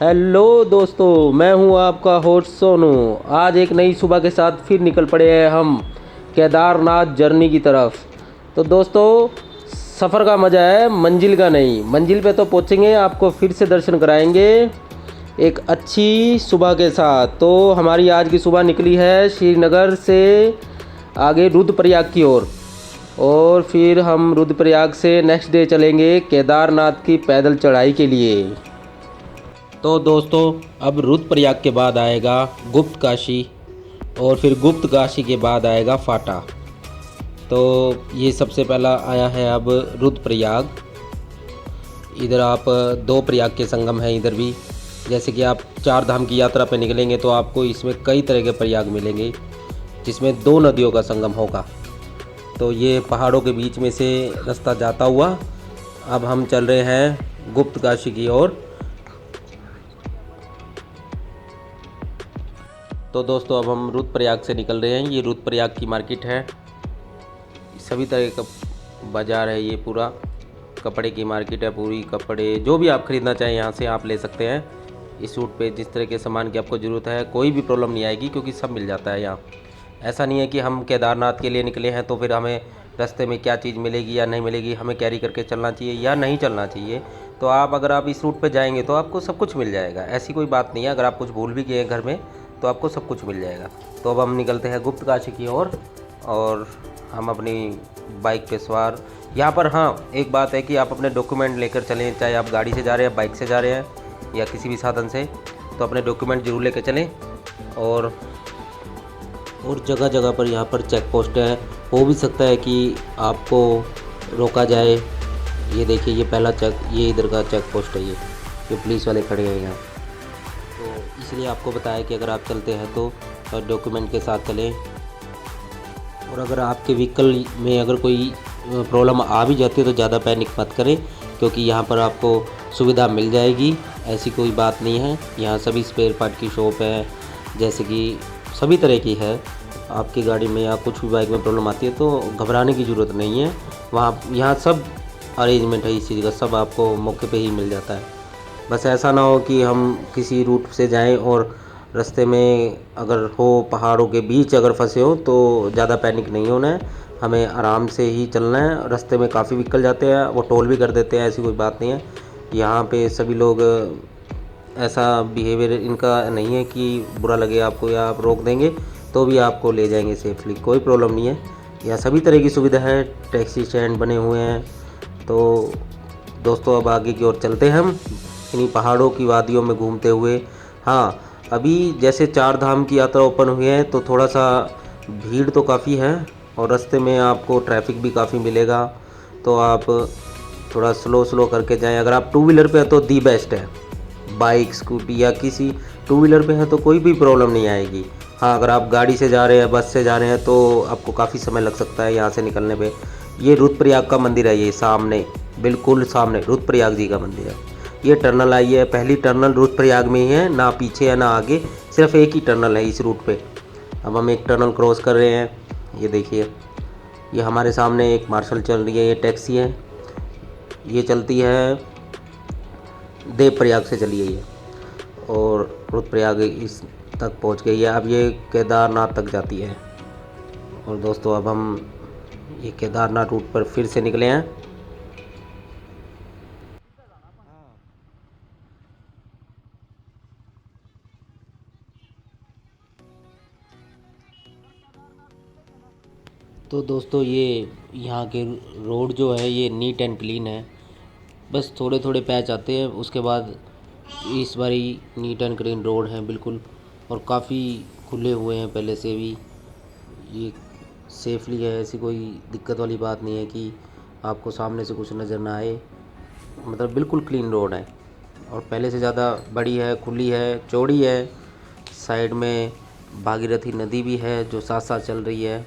Hello दोस्तों, मैं हूं आपका होस्ट सोनू। आज एक नई सुबह के साथ फिर निकल पड़े हैं हम केदारनाथ जर्नी की तरफ। तो दोस्तों, सफ़र का मज़ा है, मंजिल का नहीं। मंजिल पे तो पहुंचेंगे, आपको फिर से दर्शन कराएंगे एक अच्छी सुबह के साथ। तो हमारी आज की सुबह निकली है श्रीनगर से आगे रुद्रप्रयाग की ओर, और फिर हम रुद्रप्रयाग से नेक्स्ट डे चलेंगे केदारनाथ की पैदल चढ़ाई के लिए। तो दोस्तों, अब रुद्रप्रयाग के बाद आएगा गुप्त काशी, और फिर गुप्त काशी के बाद आएगा फाटा। तो ये सबसे पहला आया है अब रुद्रप्रयाग। इधर आप दो प्रयाग के संगम हैं इधर भी। जैसे कि आप चार धाम की यात्रा पे निकलेंगे तो आपको इसमें कई तरह के प्रयाग मिलेंगे, जिसमें दो नदियों का संगम होगा। तो ये पहाड़ों के बीच में से रास्ता जाता हुआ अब हम चल रहे हैं गुप्त काशी की ओर। तो दोस्तों, अब हम रुद्रप्रयाग से निकल रहे हैं। ये रुद्रप्रयाग की मार्केट है, सभी तरह का बाज़ार है। ये पूरा कपड़े की मार्केट है पूरी। कपड़े जो भी आप ख़रीदना चाहें यहाँ से आप ले सकते हैं। इस रूट पे जिस तरह के सामान की आपको ज़रूरत है कोई भी प्रॉब्लम नहीं आएगी, क्योंकि सब मिल जाता है यहाँ। ऐसा नहीं है कि हम केदारनाथ के लिए निकले हैं तो फिर हमें रास्ते में क्या चीज़ मिलेगी या नहीं मिलेगी, हमें कैरी करके चलना चाहिए या नहीं चलना चाहिए। तो अगर आप इस रूट पर जाएँगे तो आपको सब कुछ मिल जाएगा, ऐसी कोई बात नहीं है। अगर आप कुछ भूल भी गए घर में तो आपको सब कुछ मिल जाएगा। तो अब हम निकलते हैं गुप्त काशी की ओर, और हम अपनी बाइक पे सवार। यहाँ पर हाँ, एक बात है कि आप अपने डॉक्यूमेंट लेकर चलें, चाहे आप गाड़ी से जा रहे हैं, बाइक से जा रहे हैं या किसी भी साधन से, तो अपने डॉक्यूमेंट ज़रूर लेकर चलें। और जगह जगह पर यहाँ पर चेक पोस्ट है। हो भी सकता है कि आपको रोका जाए। ये देखिए, ये पहला चेक, ये इधर का चेक पोस्ट है। ये पुलिस वाले खड़े हैं यहाँ। तो इसलिए आपको बताया कि अगर आप चलते हैं तो डॉक्यूमेंट के साथ चलें। और अगर आपके व्हीकल में अगर कोई प्रॉब्लम आ भी जाती है तो ज़्यादा पैनिक मत करें, क्योंकि यहाँ पर आपको सुविधा मिल जाएगी। ऐसी कोई बात नहीं है। यहाँ सभी स्पेयर पार्ट की शॉप है, जैसे कि सभी तरह की है। आपकी गाड़ी में या कुछ भी बाइक में प्रॉब्लम आती है तो घबराने की ज़रूरत नहीं है। यहाँ सब अरेंजमेंट है इस चीज़ का, सब आपको मौके पे ही मिल जाता है। बस ऐसा ना हो कि हम किसी रूट से जाएं और रास्ते में अगर हो पहाड़ों के बीच अगर फंसे हो तो ज़्यादा पैनिक नहीं होना है। हमें आराम से ही चलना है। रास्ते में काफ़ी व्हीकल जाते हैं, वो टोल भी कर देते हैं, ऐसी कोई बात नहीं है। यहाँ पे सभी लोग ऐसा बिहेवियर इनका नहीं है कि बुरा लगे आपको या आप रोक देंगे तो भी आपको ले जाएंगे सेफली, कोई प्रॉब्लम नहीं है। यहाँ सभी तरह की सुविधा है, टैक्सी स्टैंड बने हुए हैं। तो दोस्तों, अब आगे की ओर चलते हैं हम इन्हीं पहाड़ों की वादियों में घूमते हुए। हाँ, अभी जैसे चार धाम की यात्रा ओपन हुई है तो थोड़ा सा भीड़ तो काफ़ी है, और रास्ते में आपको ट्रैफिक भी काफ़ी मिलेगा। तो आप थोड़ा स्लो करके जाएं। अगर आप टू व्हीलर पे हैं तो दी बेस्ट है। बाइक, स्कूटी या किसी टू व्हीलर पे है तो कोई भी प्रॉब्लम नहीं आएगी। हाँ, अगर आप गाड़ी से जा रहे हैं, बस से जा रहे हैं तो आपको काफ़ी समय लग सकता है यहाँ से निकलने पे। ये रुद्रप्रयाग का मंदिर है, ये सामने, बिल्कुल सामने रुद्रप्रयाग जी का मंदिर है। ये टनल आई है, पहली टनल रुद्रप्रयाग में ही है, ना पीछे है ना आगे, सिर्फ एक ही टनल है इस रूट पे। अब हम एक टनल क्रॉस कर रहे हैं। ये देखिए, ये हमारे सामने एक मार्शल चल रही है, ये टैक्सी है। ये चलती है देवप्रयाग से चली है ये, और रुद्रप्रयाग इस तक पहुंच गई है। अब ये केदारनाथ तक जाती है। और दोस्तों, अब हम ये केदारनाथ रूट पर फिर से निकले हैं। तो दोस्तों, ये यहाँ के रोड जो है ये नीट एंड क्लीन है। बस थोड़े थोड़े पैच आते हैं, उसके बाद इस बारी नीट एंड क्लीन रोड है बिल्कुल। और काफ़ी खुले हुए हैं पहले से भी। ये सेफली है, ऐसी कोई दिक्कत वाली बात नहीं है कि आपको सामने से कुछ नज़र ना आए। मतलब बिल्कुल क्लीन रोड है, और पहले से ज़्यादा बड़ी है, खुली है, चौड़ी है। साइड में भागीरथी नदी भी है जो साथ साथ चल रही है।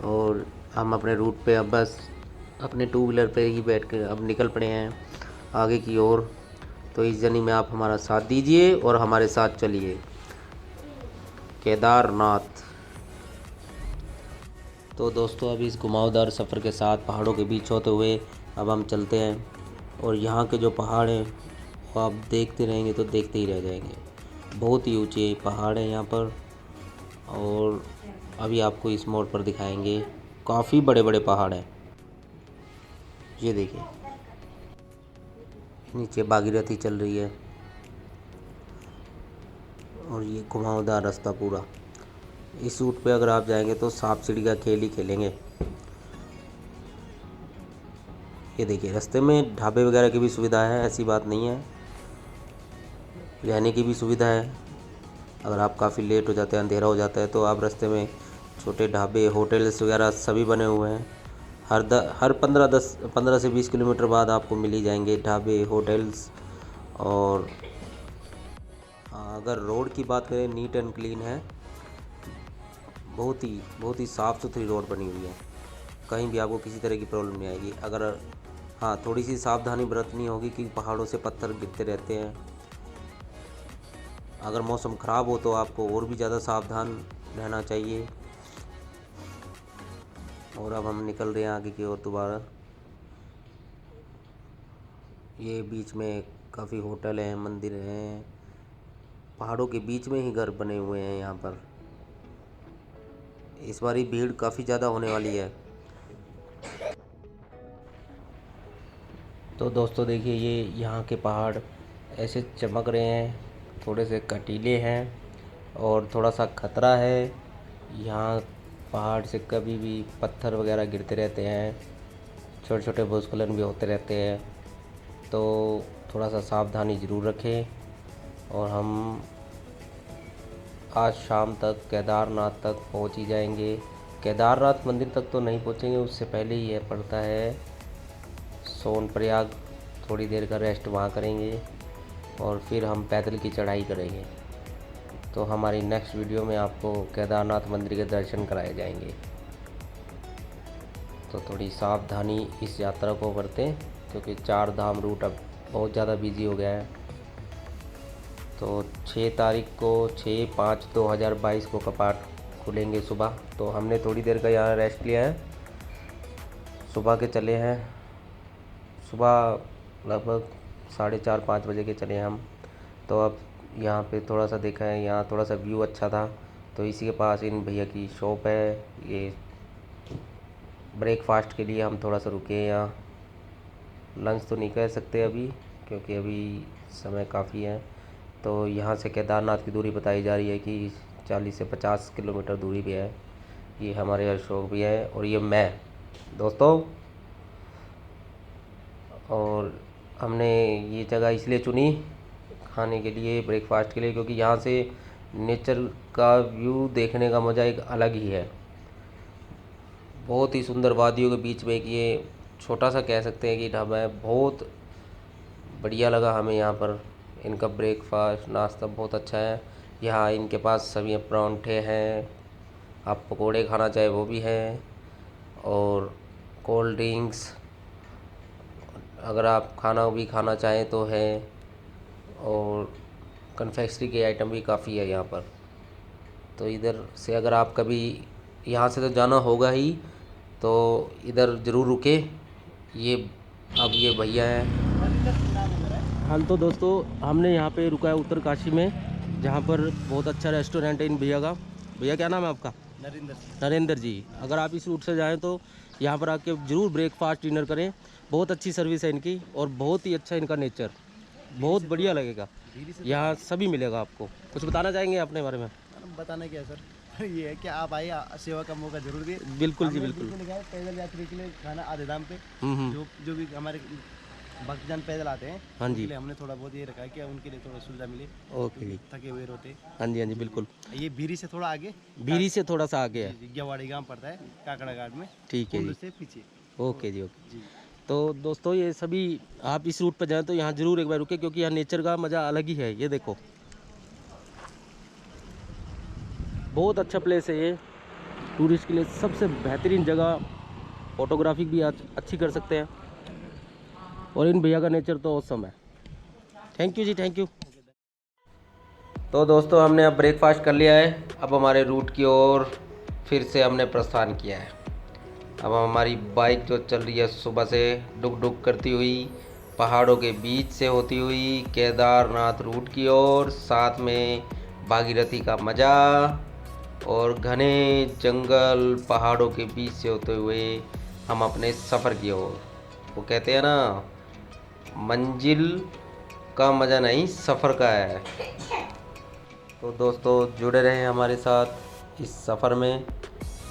और हम अपने रूट पे अब बस अपने टू व्हीलर पे ही बैठ कर अब निकल पड़े हैं आगे की ओर। तो इस जर्नी में आप हमारा साथ दीजिए और हमारे साथ चलिए केदारनाथ। तो दोस्तों, अभी इस घुमावदार सफ़र के साथ पहाड़ों के बीच होते हुए अब हम चलते हैं। और यहाँ के जो पहाड़ हैं आप देखते रहेंगे तो देखते ही रह जाएंगे। बहुत ही ऊंचे पहाड़ है यहाँ पर, और अभी आपको इस मोड़ पर दिखाएंगे। काफ़ी बड़े बड़े पहाड़ हैं। ये देखिए, नीचे भागीरथी चल रही है, और ये घुमावदार रास्ता पूरा। इस रूट पे अगर आप जाएंगे तो सांप सीढ़ी का खेल ही खेलेंगे। ये देखिए, रास्ते में ढाबे वगैरह की भी सुविधा है, ऐसी बात नहीं है। रहने की भी सुविधा है। अगर आप काफ़ी लेट हो जाते हैं, अंधेरा हो जाता है, तो आप रास्ते में छोटे ढाबे, होटल्स वगैरह सभी बने हुए हैं। हर 15 से 20 किलोमीटर बाद आपको मिल ही जाएंगे ढाबे, होटल्स। और अगर रोड की बात करें, नीट एंड क्लीन है। बहुत ही साफ़ सुथरी रोड बनी हुई है। कहीं भी आपको किसी तरह की प्रॉब्लम नहीं आएगी। अगर हाँ, थोड़ी सी सावधानी बरतनी होगी कि पहाड़ों से पत्थर गिरते रहते हैं। अगर मौसम ख़राब हो तो आपको और भी ज़्यादा सावधान रहना चाहिए। और अब हम निकल रहे हैं आगे की ओर दोबारा। ये बीच में काफ़ी होटल हैं, मंदिर हैं। पहाड़ों के बीच में ही घर बने हुए हैं यहाँ पर। इस बारी भीड़ काफ़ी ज़्यादा होने वाली है। तो दोस्तों देखिए, ये यहाँ के पहाड़ ऐसे चमक रहे हैं, थोड़े से कटीले हैं और थोड़ा सा खतरा है। यहाँ पहाड़ से कभी भी पत्थर वगैरह गिरते रहते हैं, छोटे छोटे भूस्खलन भी होते रहते हैं। तो थोड़ा सा सावधानी ज़रूर रखें। और हम आज शाम तक केदारनाथ तक पहुँच ही जाएंगे। केदारनाथ मंदिर तक तो नहीं पहुँचेंगे, उससे पहले ही यह पड़ता है सोनप्रयाग। थोड़ी देर का रेस्ट वहाँ करेंगे और फिर हम पैदल की चढ़ाई करेंगे। तो हमारी नेक्स्ट वीडियो में आपको केदारनाथ मंदिर के दर्शन कराए जाएंगे। तो थोड़ी सावधानी इस यात्रा को बरतें, क्योंकि 4 धाम रूट अब बहुत ज़्यादा बिजी हो गया है। तो 6 तारीख को 6/5/2022 को कपाट खुलेंगे सुबह। तो हमने थोड़ी देर का यहाँ रेस्ट लिया है। सुबह के चले हैं, सुबह लगभग 4:30-5 बजे के चले हम। तो अब यहाँ पे थोड़ा सा देखा है, यहाँ थोड़ा सा व्यू अच्छा था, तो इसी के पास इन भैया की शॉप है। ये ब्रेकफास्ट के लिए हम थोड़ा सा रुके हैं यहाँ। लंच तो नहीं कह सकते अभी, क्योंकि अभी समय काफ़ी है। तो यहाँ से केदारनाथ की दूरी बताई जा रही है कि 40 से 50 किलोमीटर दूरी पे है। ये हमारे अशोक भी है, और ये मैं दोस्तों। और हमने ये जगह इसलिए चुनी खाने के लिए, ब्रेकफास्ट के लिए, क्योंकि यहाँ से नेचर का व्यू देखने का मज़ा एक अलग ही है। बहुत ही सुंदर वादियों के बीच में एक ये छोटा सा कह सकते हैं कि ढाबा है। बहुत बढ़िया लगा हमें यहाँ पर। इनका ब्रेकफास्ट नाश्ता बहुत अच्छा है। यहाँ इनके पास सभी परांठे हैं, आप पकोड़े खाना चाहे वो भी हैं, और कोल्ड ड्रिंक्स अगर आप खाना भी खाना चाहें तो है, और कन्फेक्शनरी के आइटम भी काफ़ी है यहाँ पर। तो इधर से अगर आप कभी, यहाँ से तो जाना होगा ही, तो इधर ज़रूर रुके। ये अब ये भैया हैं। हाल तो दोस्तों, हमने यहाँ पे रुका है उत्तरकाशी में, जहाँ पर बहुत अच्छा रेस्टोरेंट है इन भैया का। भैया क्या नाम है आपका? नरेंद्र जी। अगर आप इस रूट से जाएं तो यहाँ पर आके ज़रूर ब्रेकफास्ट डिनर करें। बहुत अच्छी सर्विस है इनकी, और बहुत ही अच्छा इनका नेचर, बहुत बढ़िया लगेगा। यहाँ सभी मिलेगा आपको। कुछ बताना चाहेंगे अपने बारे में? बताना क्या है सर, ये है कि आप आइए, सेवा का मौका जरूर दिए। बिल्कुल जी, बिल्कुल। पैदल यात्री के लिए खाना आधे दाम पे। जो भी हमारे भक्तजन पैदल आते हैं, हाँ जी, हमने थोड़ा बहुत ये रखा है कि उनके लिए थोड़ा सुविधा मिले। ओके जी, थके हुए रोते। हाँ जी, हाँ जी, बिल्कुल। ये भीरी से थोड़ा आगे, भीरी से थोड़ा सा आगे है, ग्यावाड़ी गांव पड़ता है, काकड़ा घाट में। ठीक है जी, से पीछे। ओके जी, ओके। तो दोस्तों, ये सभी आप इस रूट पर जाएं तो यहाँ ज़रूर एक बार रुके, क्योंकि यहाँ नेचर का मज़ा अलग ही है। ये देखो, बहुत अच्छा प्लेस है ये, टूरिस्ट के लिए सबसे बेहतरीन जगह। फोटोग्राफी भी अच्छी कर सकते हैं, और इन भैया का नेचर तो औसम है। Thank you ji, thank you. तो दोस्तों, हमने अब ब्रेकफास्ट कर लिया है। अब हमारे रूट की ओर फिर से हमने प्रस्थान किया है। अब हमारी बाइक जो चल रही है सुबह से डुक डुक करती हुई, पहाड़ों के बीच से होती हुई केदारनाथ रूट की ओर, साथ में भागीरथी का मज़ा और घने जंगल पहाड़ों के बीच से होते हुए हम अपने सफ़र की ओर। वो कहते हैं ना, मंजिल का मज़ा नहीं सफ़र का है। तो दोस्तों जुड़े रहें हमारे साथ इस सफ़र में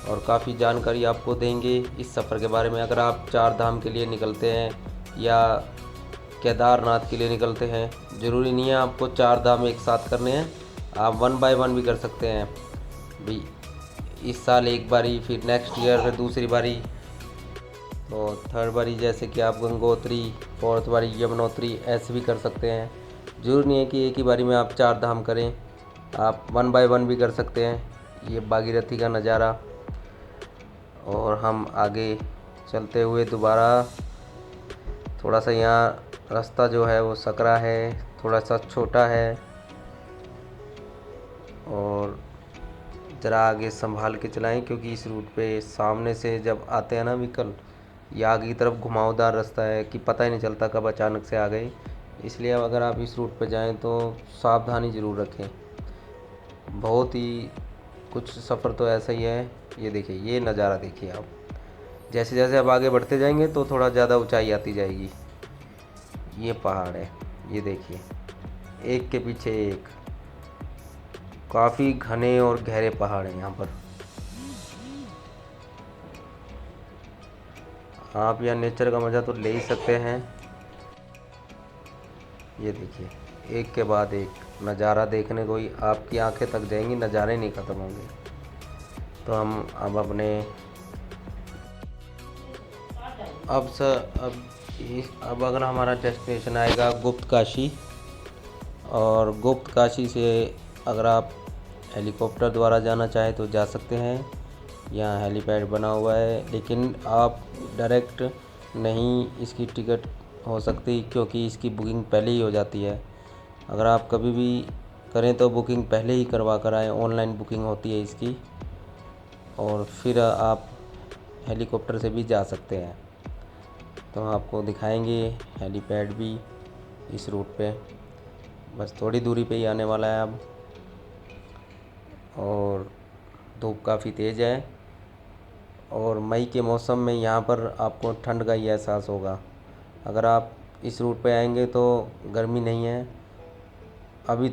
और काफ़ी जानकारी आपको देंगे इस सफ़र के बारे में। अगर आप 4 धाम के लिए निकलते हैं या केदारनाथ के लिए निकलते हैं, ज़रूरी नहीं है आपको 4 धाम एक साथ करने हैं, आप 1 बाय 1 भी कर सकते हैं भी। इस साल एक बारी, फिर नेक्स्ट ईयर फिर दूसरी बारी, तो 3rd बारी जैसे कि आप गंगोत्री, 4th बारी यमुनोत्री, ऐसे भी कर सकते हैं। ज़रूरी नहीं है कि एक ही बारी में आप 4 धाम करें, आप 1 बाय 1 भी कर सकते हैं। ये भागीरथी का नज़ारा। और हम आगे चलते हुए दोबारा, थोड़ा सा यहाँ रास्ता जो है वो सकरा है, थोड़ा सा छोटा है, और ज़रा आगे संभाल के चलाएं क्योंकि इस रूट पे सामने से जब आते हैं ना व्हीकल, ये आगे की तरफ घुमावदार रास्ता है कि पता ही नहीं चलता कब अचानक से आ गए। इसलिए अब अगर आप इस रूट पे जाएं तो सावधानी ज़रूर रखें। बहुत ही कुछ सफ़र तो ऐसा ही है। ये देखिए, ये नज़ारा देखिए आप। जैसे जैसे आप आगे बढ़ते जाएंगे तो थोड़ा ज़्यादा ऊंचाई आती जाएगी। ये पहाड़ है, ये देखिए, एक के पीछे एक, काफ़ी घने और गहरे पहाड़ हैं यहाँ पर। आप यहाँ नेचर का मज़ा तो ले ही सकते हैं। ये देखिए, एक के बाद एक नज़ारा देखने को ही आपकी आंखें थक जाएंगी, नज़ारे नहीं ख़त्म होंगे। तो हम अब अपने अब अगर हमारा डेस्टिनेशन आएगा गुप्त काशी, और गुप्त काशी से अगर आप हेलीकॉप्टर द्वारा जाना चाहें तो जा सकते हैं। यहाँ हेलीपैड बना हुआ है, लेकिन आप डायरेक्ट नहीं इसकी टिकट हो सकती क्योंकि इसकी बुकिंग पहले ही हो जाती है। अगर आप कभी भी करें तो बुकिंग पहले ही करवा कर आएँ, ऑनलाइन बुकिंग होती है इसकी, और फिर आप हेलीकॉप्टर से भी जा सकते हैं। तो आपको दिखाएंगे हेलीपैड भी इस रूट पे, बस थोड़ी दूरी पे ही आने वाला है अब। और धूप काफ़ी तेज़ है, और मई के मौसम में यहाँ पर आपको ठंड का ही एहसास होगा। अगर आप इस रूट पे आएंगे तो गर्मी नहीं है अभी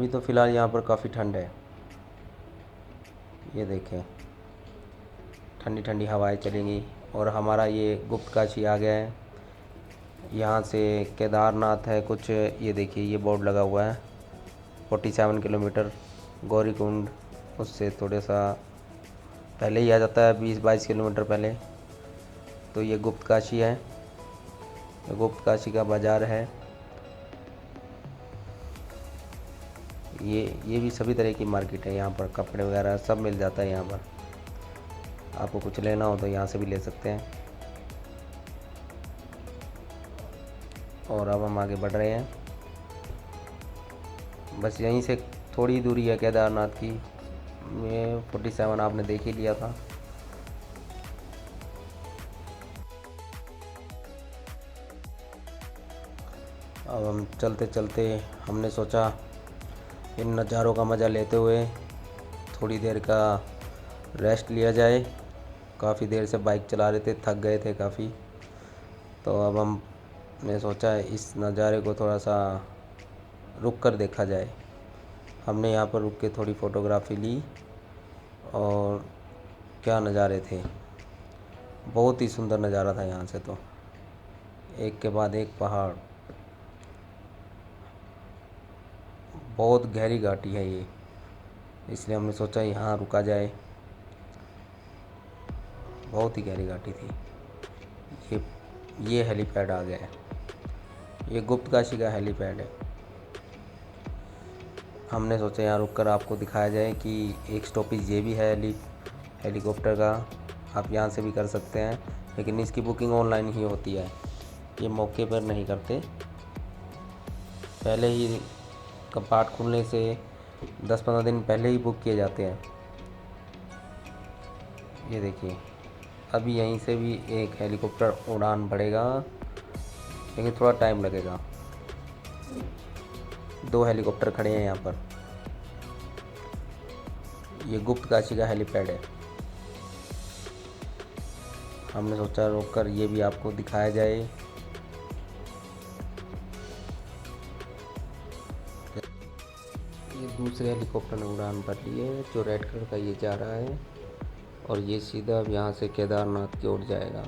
तो फ़िलहाल यहाँ पर काफ़ी ठंड है। ये देखें, ठंडी ठंडी हवाएं चलेंगी। और हमारा ये गुप्त काशी आ गया है। यहाँ से केदारनाथ है कुछ, ये देखिए, ये बोर्ड लगा हुआ है 47 किलोमीटर। गौरीकुंड उससे थोड़े सा पहले ही आ जाता है, 20-22 किलोमीटर पहले। तो ये गुप्त काशी है, ये गुप्त काशी का बाज़ार है। ये भी सभी तरह की मार्केट है, यहाँ पर कपड़े वगैरह सब मिल जाता है। यहाँ पर आपको कुछ लेना हो तो यहाँ से भी ले सकते हैं। और अब हम आगे बढ़ रहे हैं, बस यहीं से थोड़ी दूरी है केदारनाथ की। ये 47 आपने देख ही लिया था। अब हम चलते चलते हमने सोचा इन नज़ारों का मज़ा लेते हुए थोड़ी देर का रेस्ट लिया जाए। काफ़ी देर से बाइक चला रहे थे, थक गए थे काफ़ी। तो अब हमने सोचा इस नज़ारे को थोड़ा सा रुक कर देखा जाए। हमने यहाँ पर रुक के थोड़ी फ़ोटोग्राफी ली, और क्या नज़ारे थे, बहुत ही सुंदर नज़ारा था यहाँ से। तो एक के बाद एक पहाड़, बहुत गहरी घाटी है ये, इसलिए हमने सोचा यहाँ रुका जाए। बहुत ही गहरी घाटी थी। ये हेलीपैड आ गया है, ये गुप्त काशी का हेलीपैड है। हमने सोचा यहाँ रुककर आपको दिखाया जाए कि एक स्टॉपेज ये भी है हेलीकॉप्टर का, आप यहाँ से भी कर सकते हैं, लेकिन इसकी बुकिंग ऑनलाइन ही होती है, ये मौके पर नहीं करते। पहले ही कपाट खुलने से 10-15 दिन पहले ही बुक किए जाते हैं। ये देखिए, अभी यहीं से भी एक हेलीकॉप्टर उड़ान भरेगा, लेकिन थोड़ा टाइम लगेगा। 2 हेलीकॉप्टर खड़े हैं यहाँ पर। ये गुप्तकाशी का हेलीपैड है। हमने सोचा रोककर ये भी आपको दिखाया जाए। ये दूसरे हेलीकॉप्टर ने उड़ान भर ली है, जो रेड कलर का ये जा रहा है, और ये सीधा अब यहाँ से केदारनाथ की ओर जाएगा।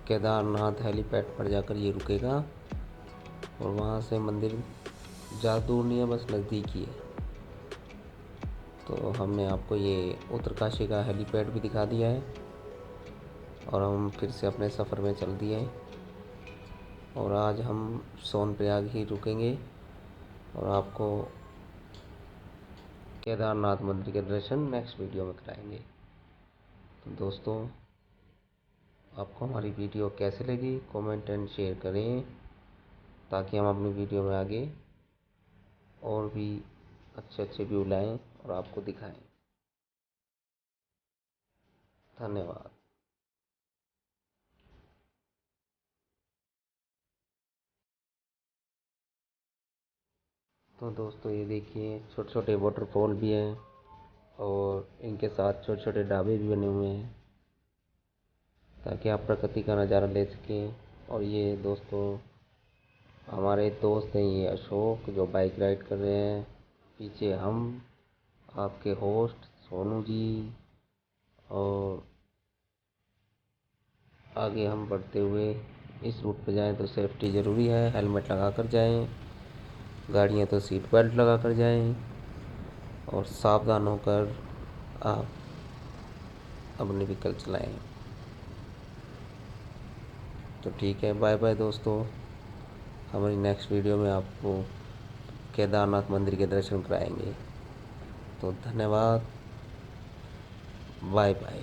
केदारनाथ हेलीपैड पर जाकर ये रुकेगा, और वहाँ से मंदिर ज़्यादा दूर नहीं है, बस नज़दीक ही है। तो हमने आपको ये उत्तरकाशी का हेलीपैड भी दिखा दिया है, और हम फिर से अपने सफ़र में चल दिए हैं। और आज हम सोनप्रयाग ही रुकेंगे, और आपको केदारनाथ मंदिर के दर्शन नेक्स्ट वीडियो में कराएंगे। तो दोस्तों, आपको हमारी वीडियो कैसे लगी कमेंट एंड शेयर करें, ताकि हम अपनी वीडियो में आगे और भी अच्छे अच्छे व्यू लाएं और आपको दिखाएं। धन्यवाद। तो दोस्तों, ये देखिए छोटे छोटे वाटरफॉल भी हैं, और इनके साथ छोटे छोटे ढाबे भी बने हुए हैं, ताकि आप प्रकृति का नज़ारा ले सकें। और ये दोस्तों हमारे दोस्त हैं, ये अशोक, जो बाइक राइड कर रहे हैं। पीछे हम आपके होस्ट सोनू जी, और आगे हम बढ़ते हुए इस रूट पर जाएं तो सेफ्टी ज़रूरी है, हेलमेट लगा कर जाएं, गाड़ियाँ तो सीट बेल्ट लगा कर जाएं, और सावधान होकर आप अपने व्हीकल चलाएं। तो ठीक है, बाय बाय दोस्तों। हमारी नेक्स्ट वीडियो में आपको केदारनाथ मंदिर के दर्शन कराएंगे। तो धन्यवाद, बाय बाय।